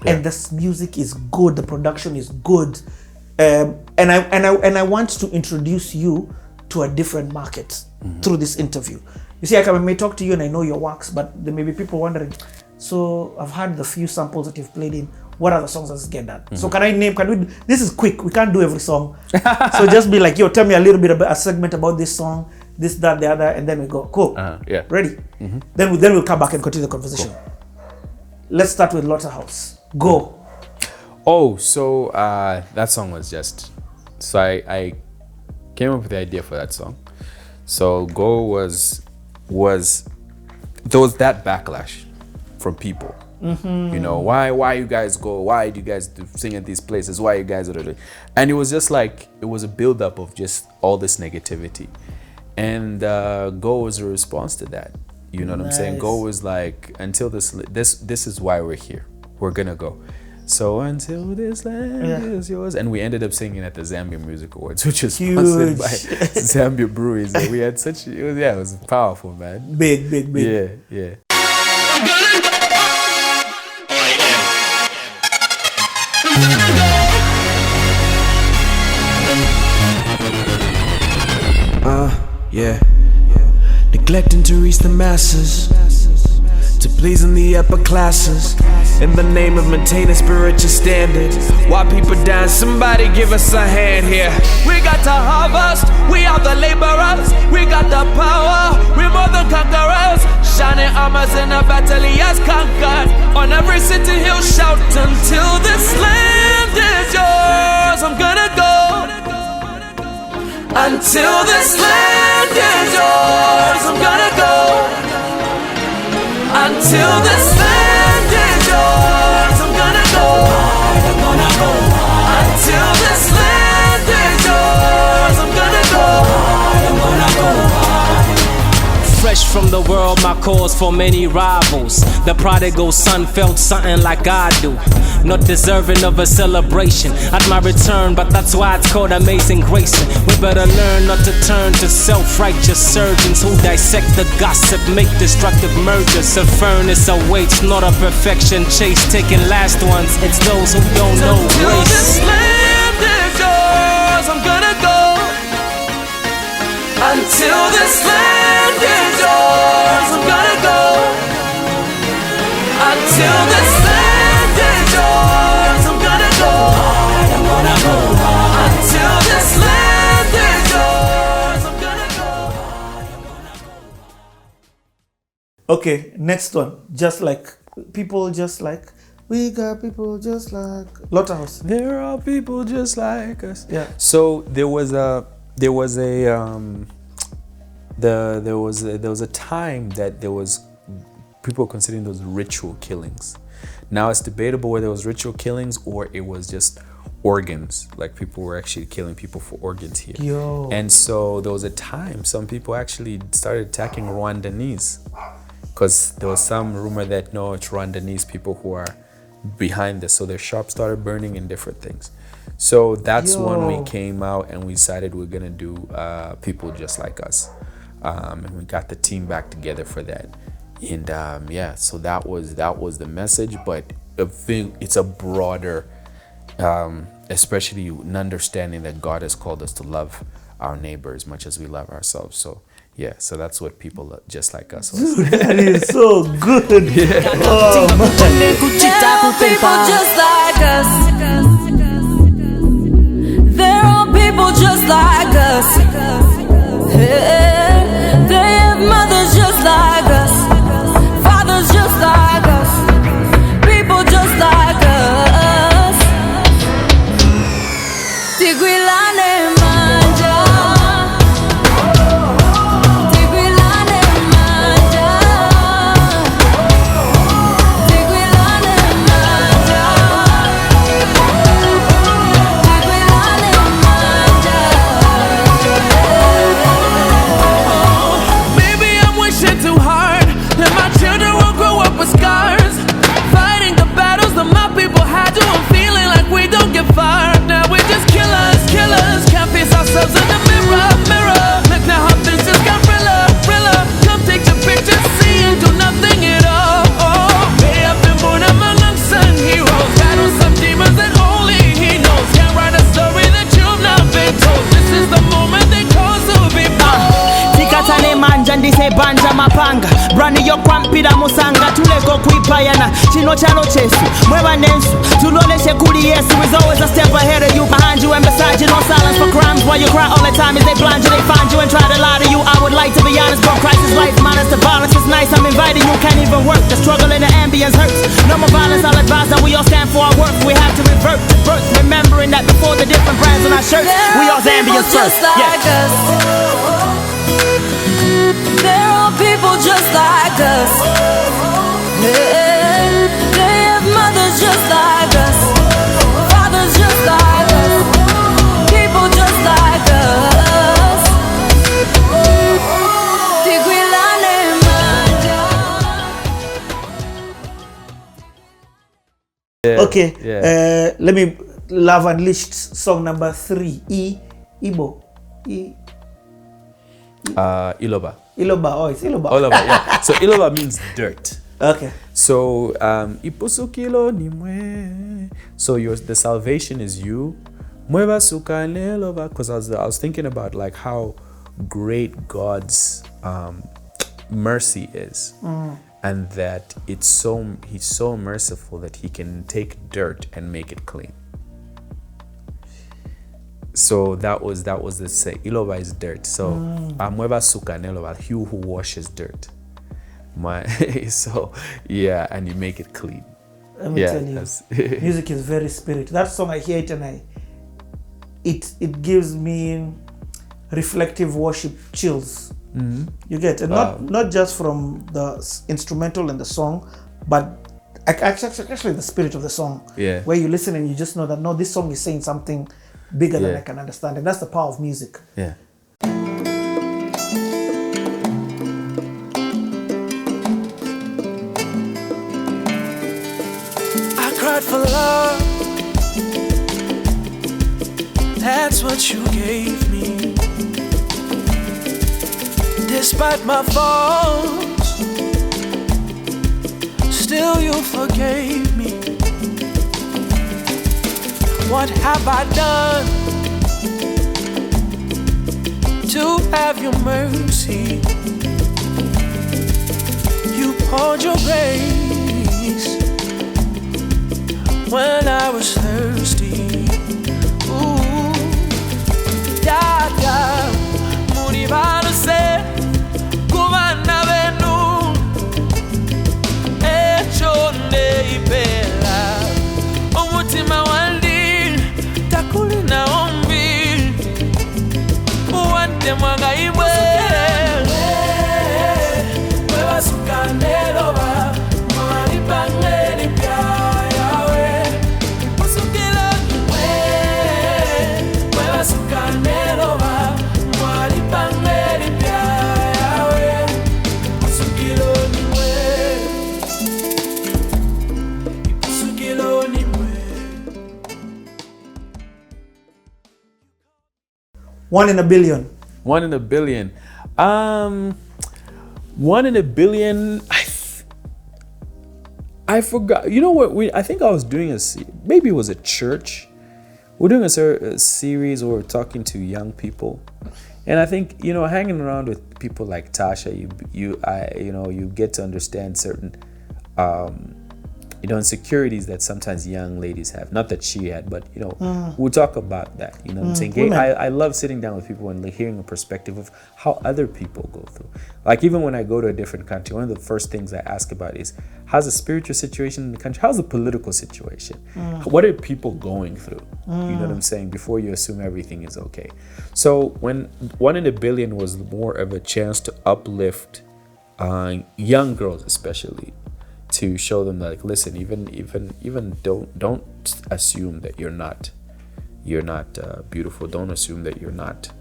and this music is good, the production is good, and I want to introduce you to a different market through this interview. You see, I may talk to you and I know your works, but there may be people wondering, so I've heard the few samples that you've played in, what are the songs that get done? So this is quick, we can't do every song. So just be like, yo, tell me a little bit about a segment about this song, this, that, the other, and then we go, cool, ready? Then we'll come back and continue the conversation. Cool. Let's start with House. Go. Oh, so that song was just, so I came up with the idea for that song. So Go was there was that backlash from people. You know, why you guys go? Why do you guys sing at these places? Why you guys are? And it was just like, it was a buildup of just all this negativity. And Go was a response to that. You know what I'm saying? Go was like, until this is why we're here. We're gonna go. So until this land is yours. And we ended up singing at the Zambia Music Awards, which was sponsored by Zambia Breweries. And we had such, it was powerful, man. Big. Yeah. Neglecting to reach the masses, to pleasing the upper classes, in the name of maintaining spiritual standards. While people dying, somebody give us a hand here. We got the harvest, we are the laborers. We got the power, we're more than conquerors. Shining armors in a battle he has conquered. On every city he'll shout, until this land is yours, I'm gonna go. Until this land is yours, I'm gonna go. Until this land is yours, I'm gonna go. I'm gonna go. Until this land is yours, I'm gonna go. I'm gonna go. Fresh from the world, my cause for many rivals. The prodigal son felt something like I do. Not deserving of a celebration at my return, but that's why it's called amazing grace. We better learn not to turn to self-righteous surgeons who dissect the gossip, make destructive mergers. A furnace awaits, not a perfection chase, taking last ones. It's those who don't know grace. Until this land is yours, I'm gonna go. Until this land is yours, I'm gonna go. Until this land is yours, I'm gonna go. I'm gonna go. Until this land is yours, I'm gonna go. Okay, next one. Just like people, just like we got people just like House. There are people just like us. Yeah. So there was a time that there was people considering those ritual killings. Now it's debatable whether it was ritual killings or it was just organs, like people were actually killing people for organs here. Yo. And so there was a time some people actually started attacking Rwandese, because there was some rumor that no, it's Rwandese people who are behind this. So their shops started burning and different things. So that's when we came out and we decided we're gonna do people just like us. And we got the team back together for that. And so that was the message, but I think it's a broader, especially an understanding that God has called us to love our neighbor as much as we love ourselves. So yeah, so that's what people just like us was. Dude, that is so good. Yeah. Oh, man. There are people just like us. They have mothers just like us, fathers just like us, people just like us. Tigwilane manja, Tigwilane manja, Tigwilane manja, Tigwilane manja. chandise banja mapanga brani yokwampira musanga tuleko kuipayana chino chalo chesu mweba nensu tuloleshe kuli yesu is always a step ahead of you, behind you and beside you. No silence for crimes while you cry all the time as they blind you, they find you and try to lie to you. I would like to be honest, bro, Christ is life minus the violence is nice. I'm inviting you, can't even work, the struggle and the ambience hurts. No more violence, I'll advise that we all stand for our worth. We have to revert to birth, remembering that before the different brands on our shirts, we all Zambians first. Like us. There are people just like us. Yeah. They have mothers just like us, fathers just like us, people just like us. Okay, let me Love Unleashed song number 3. Iloba. Iloba, oh, it's Iloba. Iloba, yeah. So Iloba means dirt. Okay. So Ipusukilo ni mwe. So the salvation is you. Mweva suka neloba. Because I was thinking about like how great God's mercy is. And that he's so merciful that he can take dirt and make it clean. So that was the say. Iloba is dirt. So Mweva suka neloba, he who washes dirt. So yeah, and you make it clean. Let me tell you, music is very spirit. That song, I hear it and it gives me reflective worship chills. You get it, not just from the instrumental and the song, but actually the spirit of the song. Yeah. Where you listen and you just know that no, this song is saying something bigger than I can understand, and that's the power of music. Yeah. For love, that's what you gave me. Despite my faults, still you forgave me. What have I done to have your mercy? You poured your grace when I was thirsty. Ooh, Dada, Muribano se, Kumana Venu, Echone Ibela, Omutima Wandi, Takulina Ombi, Uwante Mwanga Iwe, Weba Sukanelova, Mwani Bangeli Pia. One in a billion. 1 in a billion. 1 in a billion. I forgot. You know what? I think I was doing maybe it was a church. We're doing a series where we're talking to young people, and I think hanging around with people like Tasha, you get to understand certain insecurities that sometimes young ladies have. Not that she had, but we'll talk about that. You know what I'm saying? I love sitting down with people and hearing a perspective of how other people go through. Like even when I go to a different country, one of the first things I ask about is how's the spiritual situation in the country? How's the political situation? What are people going through? You know what I'm saying? Before you assume everything is okay. So when 1 in a billion was more of a chance to uplift young girls, especially, to show them that, like, listen, even don't assume that you're not beautiful. Don't assume that you're not,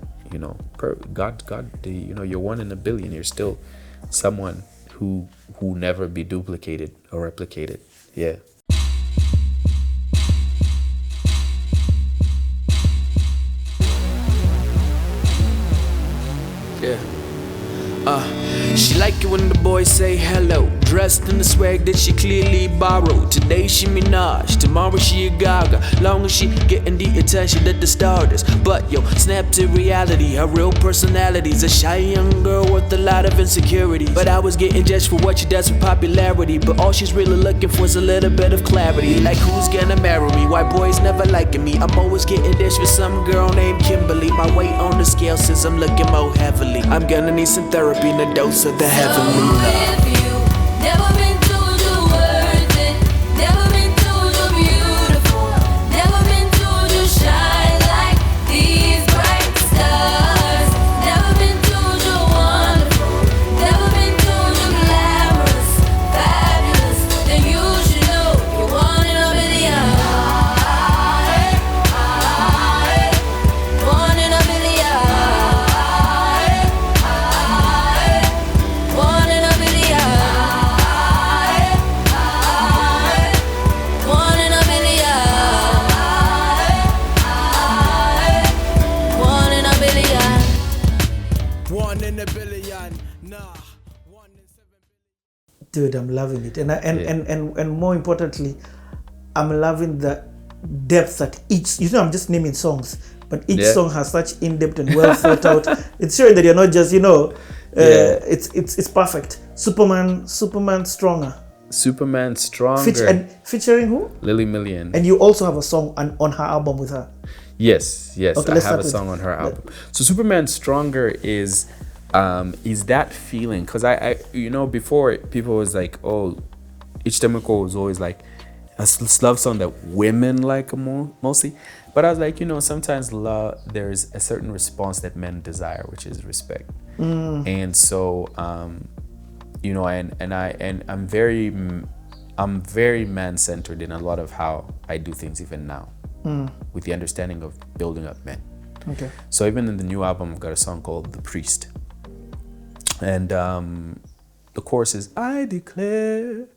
God, you're 1 in a billion. You're still someone who never be duplicated or replicated. Yeah. Yeah. She like it when the boys say hello. Dressed in the swag that she clearly borrowed. Today she Minaj, tomorrow she a Gaga. Long as she getting the attention that the starters. But yo, snap to reality, her real personality's a shy young girl with a lot of insecurities. But I was getting judged for what she does for popularity. But all she's really looking for is a little bit of clarity. Like who's gonna marry me? Why boys never liking me? I'm always getting this with some girl named Kimberly. My weight on the scale says I'm looking more heavily. I'm gonna need some therapy and a dose of the heavenly love. With you, never been told you're worth it. Never been told you're beautiful. Never been told you shine like these bright stars. Never been told you're wonderful. Never been told you're glamorous, fabulous. Then you should know you're one in a million. One in a million. One in a million. One in a million. One in a billion. One in a billion, nah. 1 in 7 billion. Dude, I'm loving it. And more importantly, I'm loving the depth that each, I'm just naming songs, but each song has such in-depth and well thought out. It's showing that you're not just, it's perfect. Superman Stronger. Superman Stronger. Featuring who? Lily Million. And you also have a song on her album with her. Yes. Okay, I let's have start a with- song on her album. So Superman Stronger is that feeling, because I before people was like, oh, Ichitemiko was always like a love song that women like mostly, but I was like, sometimes love, there's a certain response that men desire, which is respect. And so I'm very man-centered in a lot of how I do things even now, with the understanding of building up men. Okay. So even in the new album, I've got a song called The Priest. And the chorus is, I declare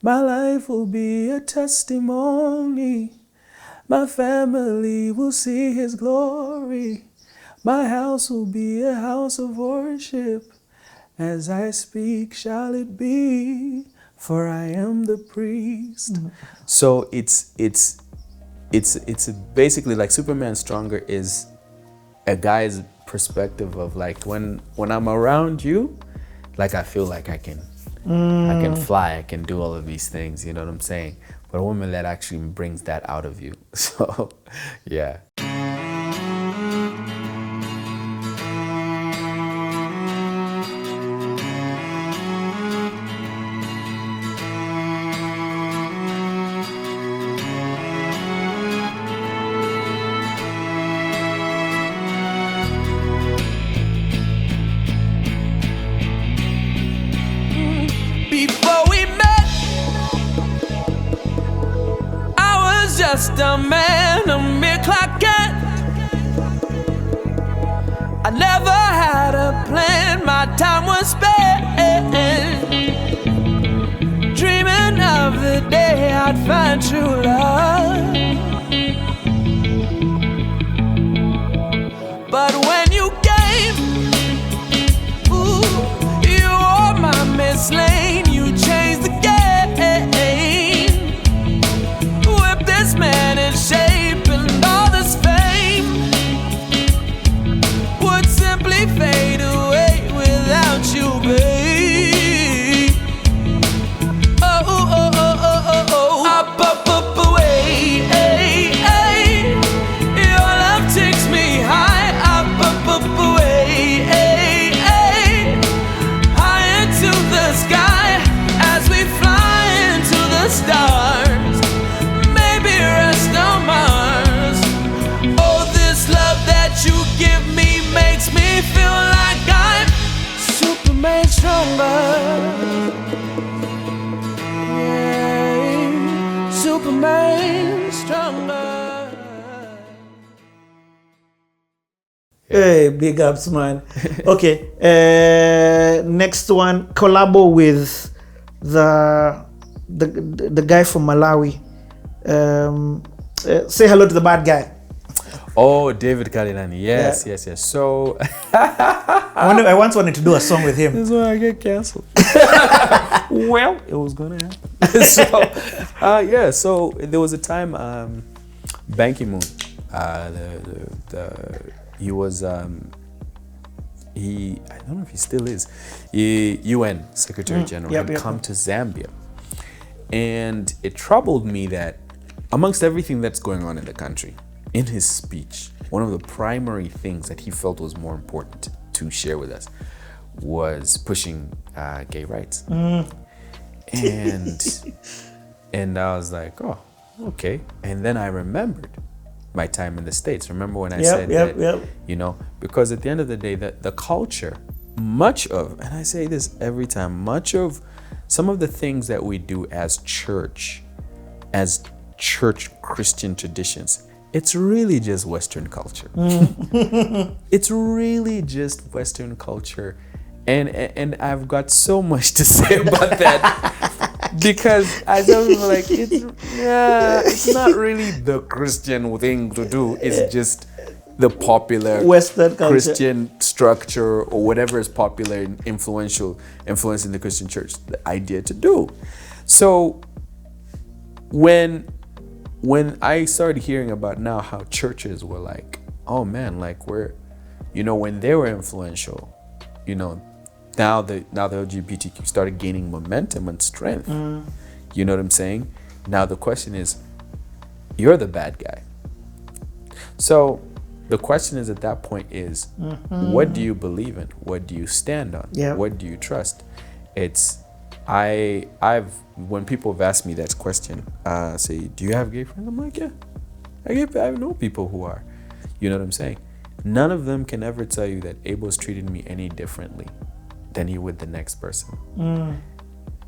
my life will be a testimony. My family will see his glory. My house will be a house of worship. As I speak, shall it be, for I am the priest. So it's basically like Superman Stronger is a guy's perspective of like when I'm around you, like I feel like I can fly, I can do all of these things, you know what I'm saying? But a woman that actually brings that out of you. So yeah. Before we met, I was just a man, a mere clockette. I never had a plan, my time was spent dreaming of the day I'd find true love. But when you came, ooh, you were my Miss Lane, you changed the game. Whip this man in shape, and all this fame would simply fade away without you, babe. Oh, oh, oh, oh, oh, oh, oh. Up, up, up, away, ay, ay. Your love takes me high, up, up, up, away, ay, ay. High into the sky as we fly into the stars. Maybe rest on Mars. Oh, this love that you give me makes me feel like I'm Superman stronger. Yeah, Superman stronger. Hey, big ups, man. Okay, next one, collabo with the guy from Malawi. Say hello to the bad guy. Oh, David Kalinani. Yes. So I once wanted to do a song with him. this is why I get cancelled. Well, it was gonna happen. So, so there was a time, Ban Ki-moon, he was, I don't know if he still is, UN Secretary General, had come to Zambia. And it troubled me that amongst everything that's going on in the country, in his speech, one of the primary things that he felt was more important to share with us was pushing gay rights. And I was like, oh, okay. And then I remembered my time in the States. Remember when I said that, you know, because at the end of the day, the culture, much of, and I say this every time, much of some of the things that we do as church Christian traditions, it's really just Western culture. It's really just Western culture. And I've got so much to say about that because I don't like it's not really the Christian thing to do. It's just the popular Western culture, Christian structure or whatever is popular and influencing the Christian church, the idea to do. So when I started hearing about now how churches were like, oh man, like we're, you know, when they were influential, you know, now the LGBTQ started gaining momentum and strength. You know what I'm saying? Now the question is, you're the bad guy. So the question is at that point is, what do you believe in? What do you stand on? What do you trust? It's, when people have asked me that question, say, do you have gay friends? I'm like, yeah, I know people who are. You know what I'm saying? None of them can ever tell you that Abel's treated me any differently than he would the next person.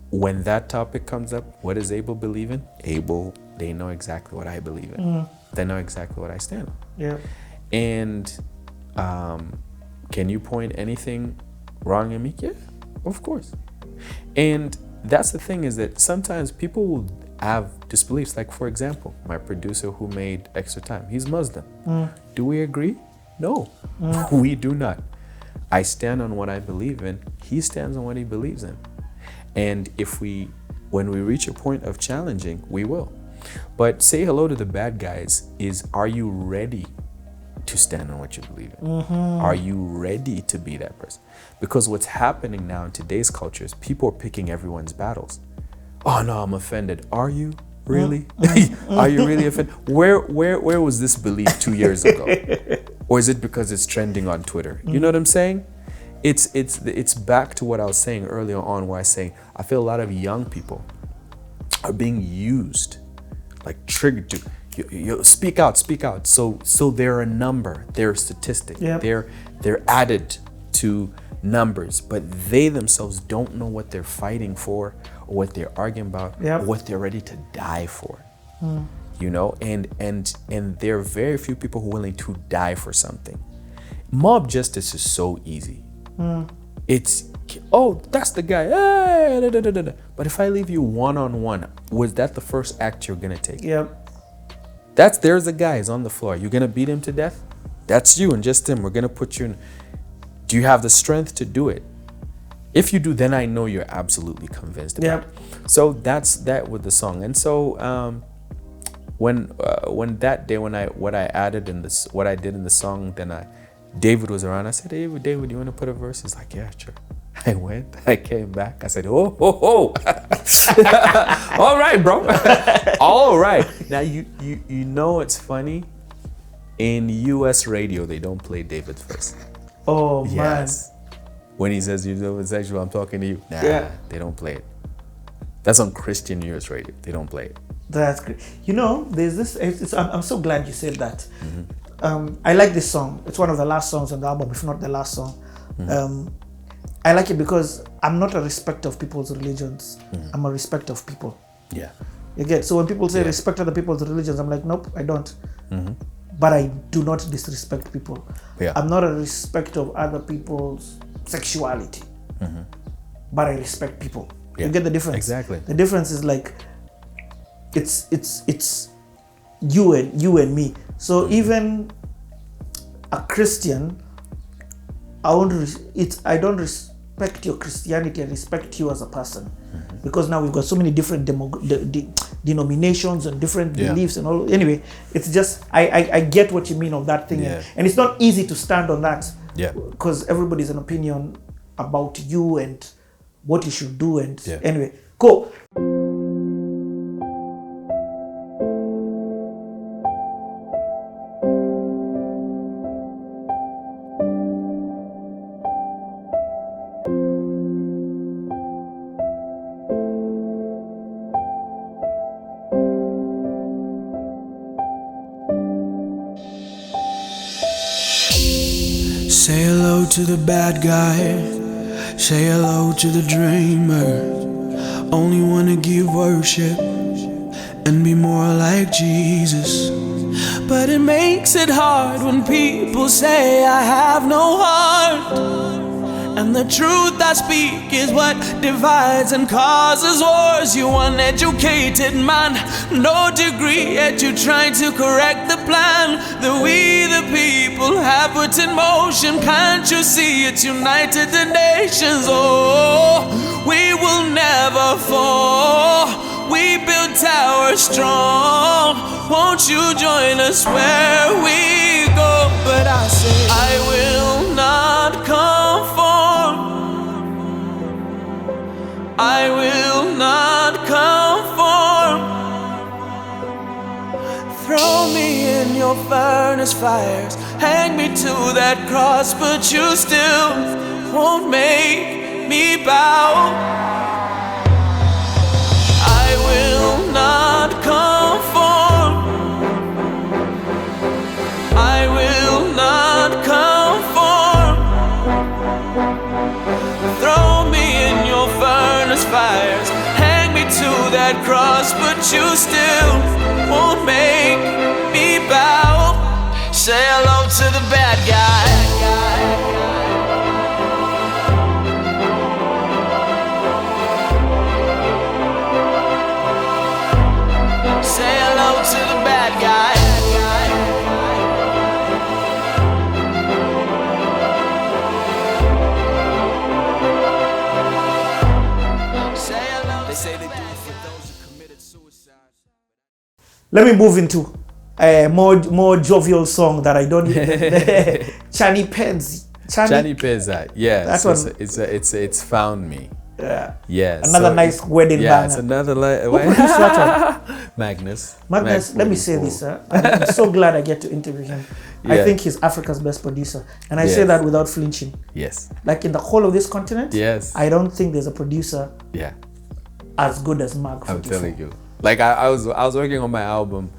When that topic comes up, what does Abel believe in? Abel, they know exactly what I believe in. They know exactly what I stand on. And can you point anything wrong in me? Yeah, of course. And that's the thing, is that sometimes people will have disbeliefs. Like, for example, my producer who made Extra Time, he's Muslim. Do we agree? No, we do not. I stand on what I believe in. He stands on what he believes in. And when we reach a point of challenging, we will. But say hello to the bad guys is, are you ready to stand on what you believe in? Are you ready to be that person? Because what's happening now in today's culture is people are picking everyone's battles. Oh no, I'm offended. Are you really? Are you really offended? Where was this belief 2 years ago? Or is it because it's trending on Twitter? You know what I'm saying? It's back to what I was saying earlier on, where I say I feel a lot of young people are being used, like triggered to you speak out. So they're a number, they're a statistic, they're added to numbers, but they themselves don't know what they're fighting for, or what they're arguing about, or what they're ready to die for. You know, and there are very few people who are willing to die for something. Mob justice is so easy. It's, oh, that's the guy. But if I leave you one-on-one, was that the first act you're gonna take? There's a guy, he's on the floor. You're gonna beat him to death? That's you and just him. We're gonna put you in. Do you have the strength to do it? If you do, then I know you're absolutely convinced about it. So that's that with the song. And so when that day, what I did in the song, then David was around. I said, David, you want to put a verse? He's like, yeah, sure. I went, I came back. I said, oh. All right, bro. All right. Now, you know it's funny? In US radio, they don't play David's verse. Oh, yes. Man. When he says, you're homosexual, I'm talking to you. Nah, they don't play it. That's on Christian US radio. They don't play it. That's great. You know, there's this, I'm so glad you said that. I like this song. It's one of the last songs on the album, if not the last song. I like it because I'm not a respecter of people's religions. I'm a respecter of people. Yeah. You get? So when people say respect other people's religions, I'm like, nope, I don't. But I do not disrespect people. I'm not a respecter of other people's sexuality. But I respect people. You get the difference? Exactly. The difference is like, it's you and me. So even a Christian, I don't respect your Christianity, I respect you as a person. because now we've got so many different denominations and different beliefs and all. Anyway, it's just I get what you mean of that thing, and it's not easy to stand on that, because everybody's an opinion about you and what you should do, and anyway, cool. Say hello to the bad guy, say hello to the dreamer. Only wanna give worship and be more like Jesus. But it makes it hard when people say I have no heart. And the truth I speak is what divides and causes wars. You uneducated man, no degree, yet you trying to correct the plan that we the people have put in motion. Can't you see it's united the nations? Oh, we will never fall. We build towers strong. Won't you join us where we go? But I say I will not conform. I will not conform. Throw me in your furnace fires, hang me to that cross, but you still won't make me bow. I will not conform. I will not conform. Throw me in your furnace fires, hang me to that cross, but you still won't make me bow. Say hello to the bad guy. Say hello to the bad guy. Say hello. They say they do it for those who committed suicide. Let me move into a more jovial song that I don't even Chani Penzi. Chani Peza, yeah. That So one. it's found me. Yeah. Yes. Another nice wedding yeah, banger. it's another Who produced that one? Magnus. Magnus, let me say this, I'm so glad I get to interview him. I Yeah. think he's Africa's best producer. And I say Yes. that without flinching. Yes. Like in the whole of this continent, Yes. I don't think there's a producer Yeah. as good as Mag 44. I'm telling you. Like I was working on my album.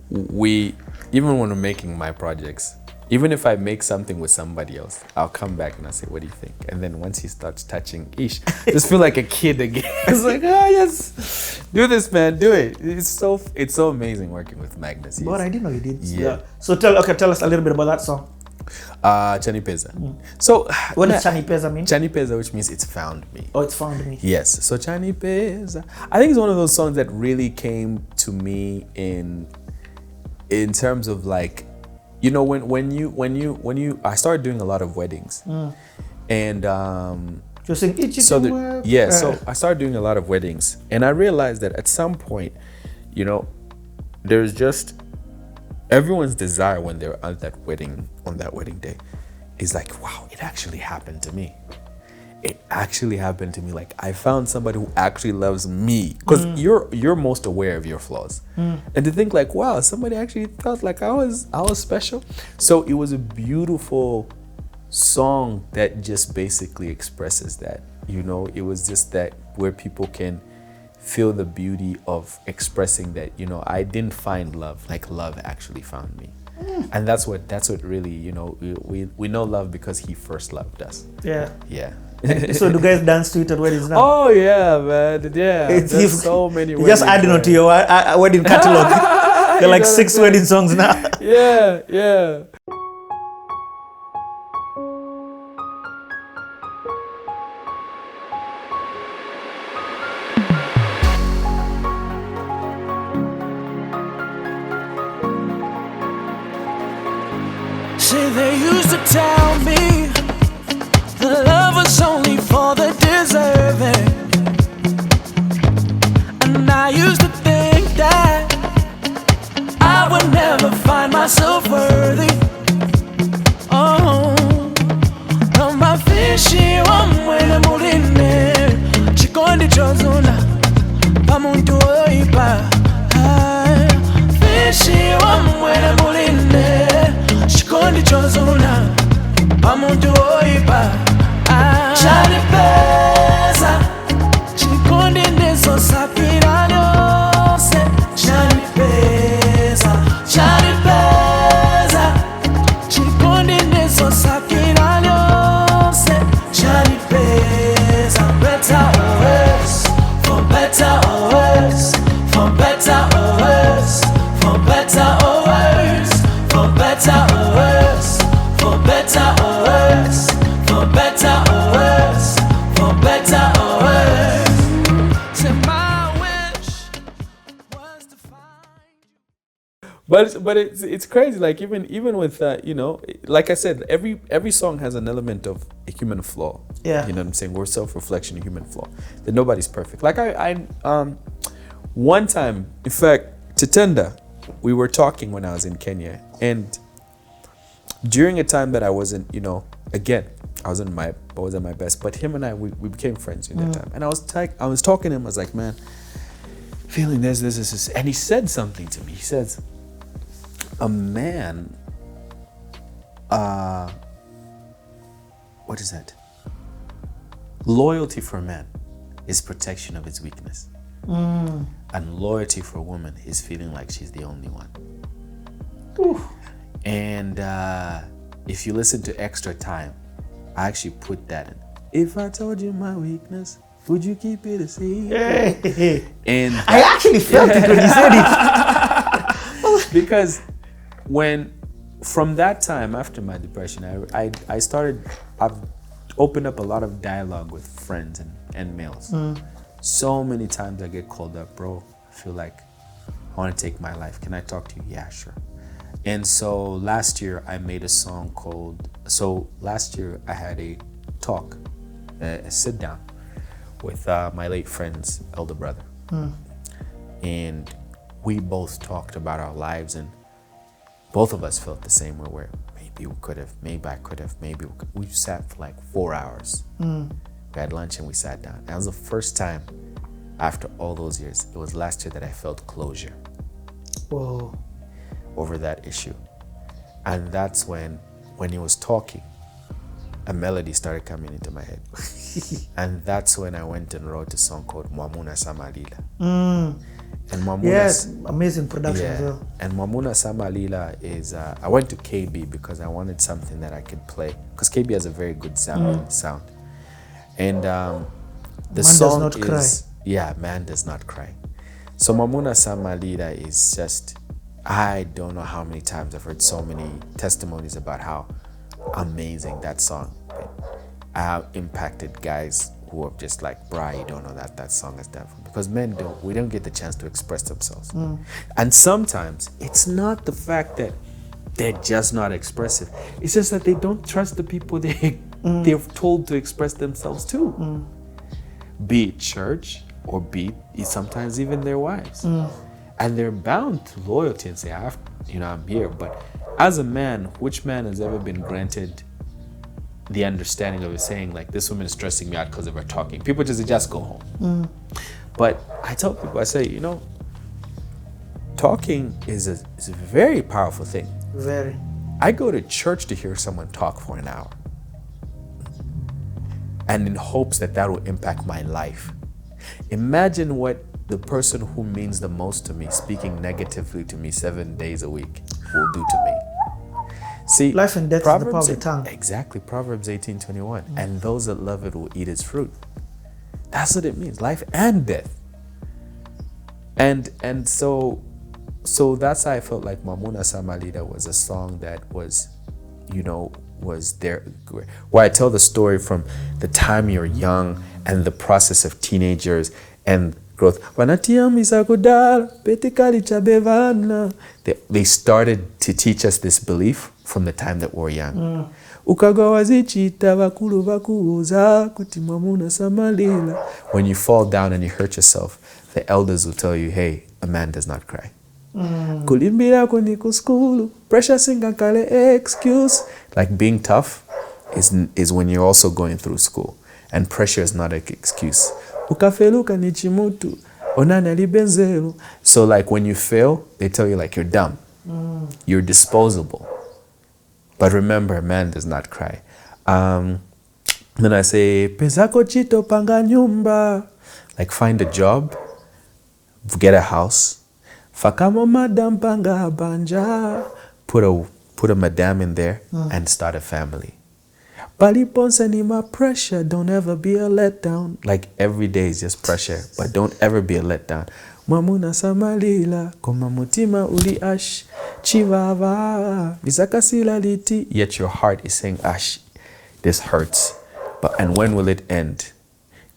Even when I'm making my projects, even if I make something with somebody else, I'll come back and I'll say, what do you think? And then once he starts touching just feel like a kid again. It's like, oh yes, do this, man, do it. It's so amazing working with Magnus. But I didn't know you did. Yeah. So tell us a little bit about that song. Chani Peza. So What does Chani Peza mean? Chani Peza, which means it's found me. Oh, it's found me. Yes. So Chani Peza, I think it's one of those songs that really came to me in terms of like, you know, when you I started doing a lot of weddings, and You're saying it so can work. so I started doing a lot of weddings, and I realized that at some point, you know, there's just everyone's desire when they're at that wedding on that wedding day is like, wow, it actually happened to me. It actually happened to me. Like I found somebody who actually loves me, because you're most aware of your flaws, and to think like, wow, somebody actually felt like I was special. So it was a beautiful song that just basically expresses that. You know, it was just that where people can feel the beauty of expressing that, you know, I didn't find love, like love actually found me. And that's what really, you know, we know love because he first loved us. Yeah. Yeah. So do guys dance to it at weddings now? Oh yeah, man. Yeah. It's- There's so many. You're just adding on to your wedding catalog. There are like 6 wedding songs now. Yeah, yeah. See, they used to tell me the love was only for the deserving. muntu oipa chanipeza chikondi ndizo sapira lyose chanipeza chanipeza chikondi ndizo sapira lyose chanipeza better or worse for better or worse for better or worse for better or worse for better or worse for better or worse for better or worse for better or worse. Say my wish was to find you. But it's crazy. Like even with you know, like I said, every song has an element of a human flaw. Yeah. You know what I'm saying? We're self-reflection, a human flaw. That nobody's perfect. Like I one time, in fact, Titenda, we were talking when I was in Kenya, and during a time that I wasn't, you know, again, I wasn't my best, but him and I, we became friends in that time. And I was talking to him. I was like, man, feeling this, and he said something to me. He says, a man, what is that? Loyalty for a man is protection of his weakness. And loyalty for a woman is feeling like she's the only one. Oof. And if you listen to Extra Time, I actually put that in. If I told you my weakness, would you keep it a secret? Hey. And I actually felt it when you said it. because from that time after my depression, I've opened up a lot of dialogue with friends and males. So many times I get called up, bro, I feel like I want to take my life. Can I talk to you? Yeah, sure. And so last year I made a song last year I had a talk, a sit down with my late friend's elder brother. And we both talked about our lives, and both of us felt the same way, where maybe we could have, maybe I could have, maybe we could. We sat for like 4 hours. We had lunch and we sat down. That was the first time after all those years. It was last year that I felt closure. Whoa. Over that issue. And that's when he was talking, a melody started coming into my head. And that's when I went and wrote a song called Mamuna Samalila. And Mamuna, Yes, amazing production as well. And Mamuna Samalila is, I went to KB because I wanted something that I could play, because KB has a very good Zambian sound. And the Man song does not cry. Yeah, man does not cry. So Mamuna Samalila is just, I don't know how many times I've heard so many testimonies about how amazing that song impacted guys who are just like, brah, you don't know that song is done for me. Because men we don't get the chance to express themselves. And sometimes it's not the fact that they're just not expressive. It's just that they don't trust the people they're told to express themselves to. Be it church, or be it sometimes even their wives. And they're bound to loyalty and say, I'm here. But as a man, which man has ever been granted the understanding of it, saying like, this woman is stressing me out because of her talking? People just go home. But I tell people, I say, talking is a very powerful thing. Very. I go to church to hear someone talk for an hour, and in hopes that will impact my life. Imagine what the person who means the most to me, speaking negatively to me 7 days a week, will do to me. See, Life and death is the power of the tongue. Exactly, Proverbs 18:21. And those that love it will eat its fruit. That's what it means, life and death. And so that's how I felt like Mamuna Samalila was a song that was there, where I tell the story from the time you're young and the process of teenagers and growth. They started to teach us this belief from the time that we're young. When you fall down and you hurt yourself, the elders will tell you, hey, a man does not cry. Pressure singakale excuse. Like, being tough is when you're also going through school, and pressure is not an excuse. So like, when you fail, they tell you like, you're dumb, you're disposable. But remember, a man does not cry. Then I say, Pezako chito panga nyumba. Like find a job, get a house. Fakamo madam panga banja. Put a madam in there and start a family. Paliponse ni ma pressure, don't ever be a letdown. Like every day is just pressure, but don't ever be a letdown. Mamuna Samalila, koma mutima uli ash, chivava, visakasila liti. Yet your heart is saying, ash, this hurts. And when will it end?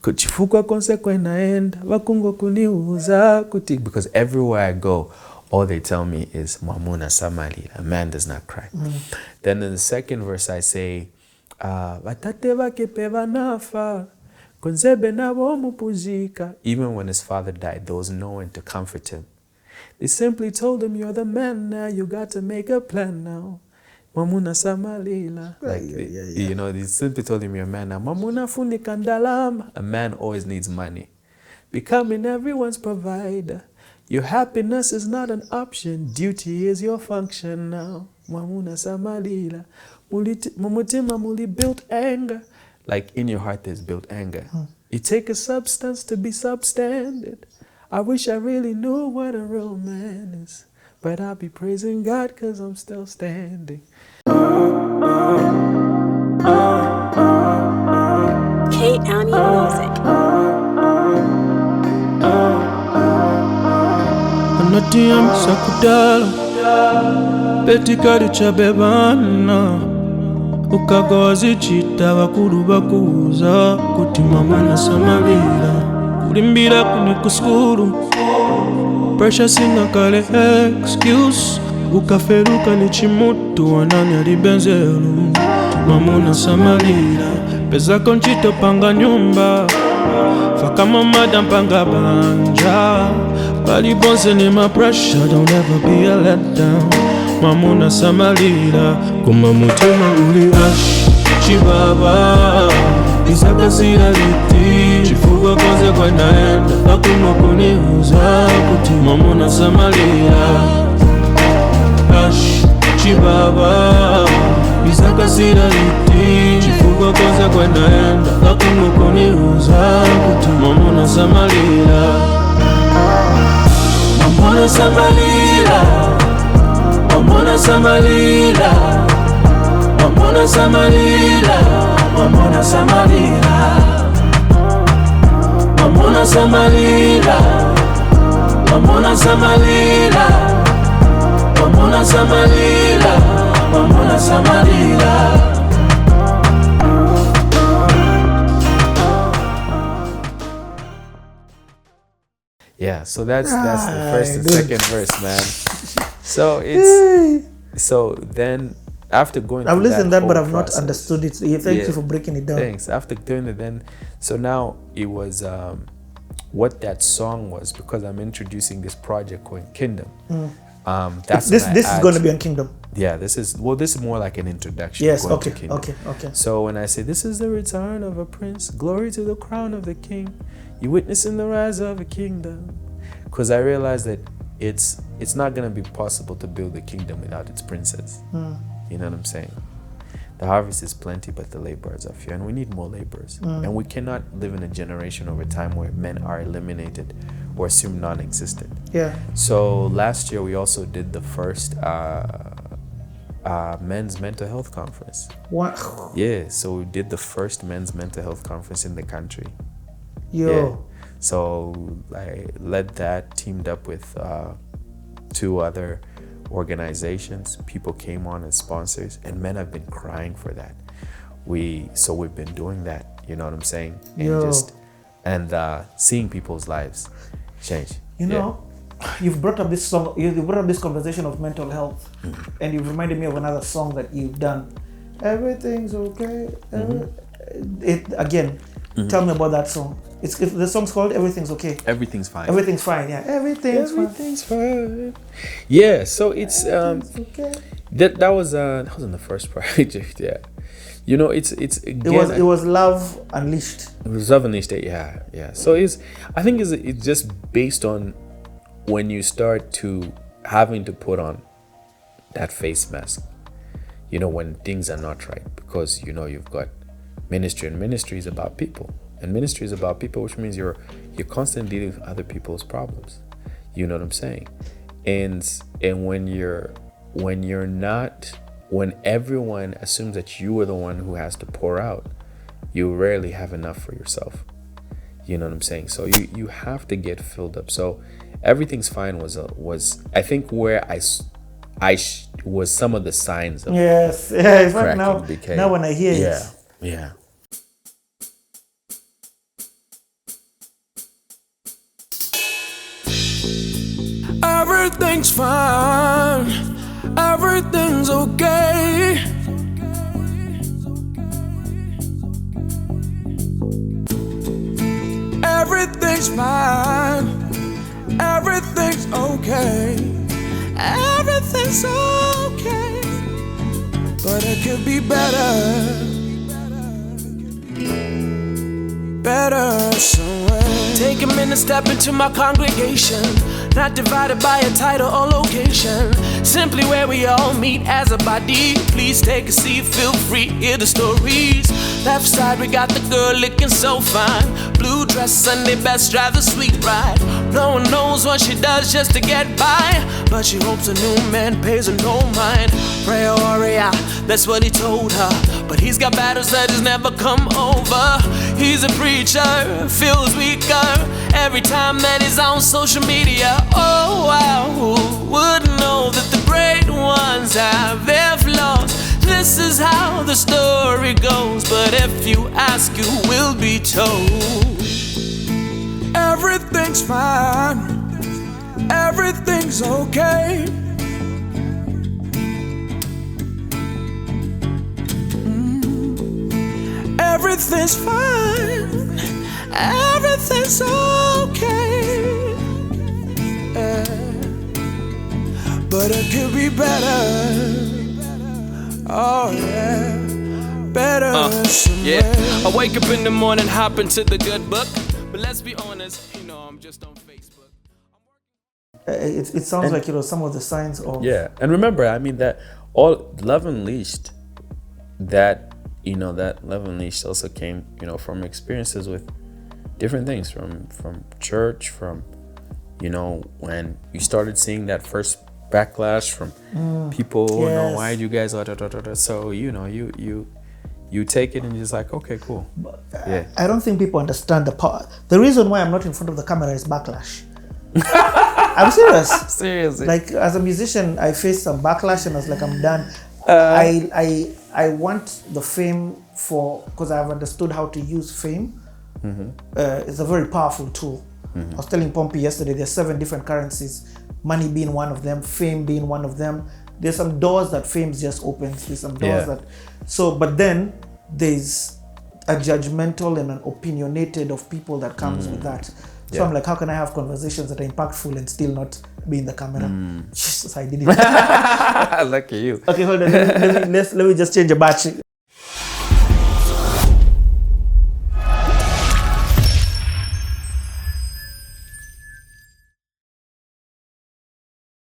Kuchifukwa konsekwena end, wakungo kuniuza kuti. Because everywhere I go, all they tell me is Mamuna Samalila. A man does not cry. Then in the second verse I say, Vatate vakepeva nafa. Even when his father died, there was no one to comfort him. They simply told him, you're the man now, you got to make a plan now. Mamuna Samalila. Like, you know, they simply told him, you're a man now. Mamuna fundi kandalam. A man always needs money. Becoming everyone's provider. Your happiness is not an option. Duty is your function now. Mamuna Samalila. Mumutima muli built anger. Like in your heart there's built anger. You take a substance to be substandard. I wish I really knew what a real man is. But I'll be praising God cause I'm still standing. K-Ami Music. Anatia msakudala Petikari chabebana Ukagozi chita wakuru bakuza Kuti Mamuna Samalila Kulimbira kunikuskuru Pressure sina kale excuse Ukaferuka ni chimutu wanani alibenzelu Mamuna Samalila Pesa konchito panga nyumba Fakama madam panga banja Bali bonse ni my pressure Don't ever be a letdown Mamuna Samalila Kuma mutima uli ash Chibaba Isaka sila liti Chifuga konze kwa naenda Akuma kuniuza Kuti Mamuna Samalila Ash Chibaba Isaka sila liti Chifuga konze kwa naenda Akuma kuniuza Kuti Mamuna Samalila Mamuna Samalila Mamuna Samalila Mamuna Samalila Mamuna Samalila Mamuna Samalila Mamuna Samalila Mamuna Samalila Mamuna Samalila Yeah, so that's the first and second verse, man. So then after going I've through listened to that, but I've process, not understood it. So thank you for breaking it down. Thanks. After doing it then, so now it was what that song was, because I'm introducing this project called Kingdom. That's This is going to be on Kingdom. Yeah, this is more like an introduction. Yes, going okay, to Kingdom. okay. So when I say this is the return of a prince, glory to the crown of the king, you witnessing the rise of a kingdom. Because I realized that it's not gonna be possible to build a kingdom without its princes. You know what I'm saying? The harvest is plenty, but the laborers are few, and we need more laborers. And we cannot live in a generation over time where men are eliminated or assumed non-existent. Yeah. So last year we also did the first men's mental health conference. What? Yeah, so we did the first men's mental health conference in the country. Yo. Yeah. So I led that, teamed up with 2 other organizations. People came on as sponsors, and men have been crying for that. So we've been doing that, you know what I'm saying? And seeing people's lives change. You know, you've brought up this song, you brought up this conversation of mental health, and you've reminded me of another song that you've done. Everything's okay. Tell me about that song. The song's called Everything's Okay. Everything's fine. Everything's fine, yeah. Everything's fine. Yeah, so it's okay. that was in the first project, yeah. You know, it's again, it was Love Unleashed. It was Love Unleashed, yeah. So it's just based on when you start to having to put on that face mask. you know, when things are not right, because, you know, you've got ministry, and ministry is about people, and ministry is about people, which means you're constantly dealing with other people's problems. You know what I'm saying? And when everyone assumes that you are the one who has to pour out, you rarely have enough for yourself. You know what I'm saying? So you have to get filled up. So Everything's Fine was I think where was some of the signs of yes. Right now, became. now when I hear it. Yeah. Everything's fine, everything's okay. Everything's fine, everything's okay. Everything's okay, but it could be better. Better somewhere. Take a minute, step into my congregation. Not divided by a title or location. Simply where we all meet as a body. Please take a seat, feel free, hear the stories. Left side we got the girl looking so fine. Blue dress, Sunday best, drive the sweet ride. No one knows what she does just to get by, but she hopes a new man pays her no mind. Prayer warrior, that's what he told her, but he's got battles that has never come over. He's a preacher, feels weaker every time that he's on social media. Oh wow, who would know that the great ones have their flaws? This is how the story goes, but if you ask, you will be told. Everything's fine, everything's okay. Everything's fine, everything's okay. But it could be better. Oh yeah, better somewhere. Yeah, I wake up in the morning, hop into the good book. But let's be honest, you know, I'm just on Facebook. It sounds like, you know, some of the signs of... Yeah, and remember, I mean, that all Love Unleashed, that Love Unleashed also came, you know, from experiences with different things, from church, from, you know, when you started seeing that first backlash from people, yes. You know, why do you guys, so, you know, you take it and you're just like, okay, cool. Yeah. I don't think people understand the power. The reason why I'm not in front of the camera is backlash. I'm serious. Seriously. Like, as a musician, I faced some backlash and I was like, I'm done. I want the fame because I've understood how to use fame. It's a very powerful tool. I was telling Pompey yesterday, there's 7 different currencies, money being one of them, fame being one of them. There's some doors that fame just opens. There's some doors but then there's a judgmental and an opinionated of people that comes with that. So I'm like, how can I have conversations that are impactful and still not be in the camera? Jesus, I did it. Lucky you. Okay, hold on. Let me just change a batch.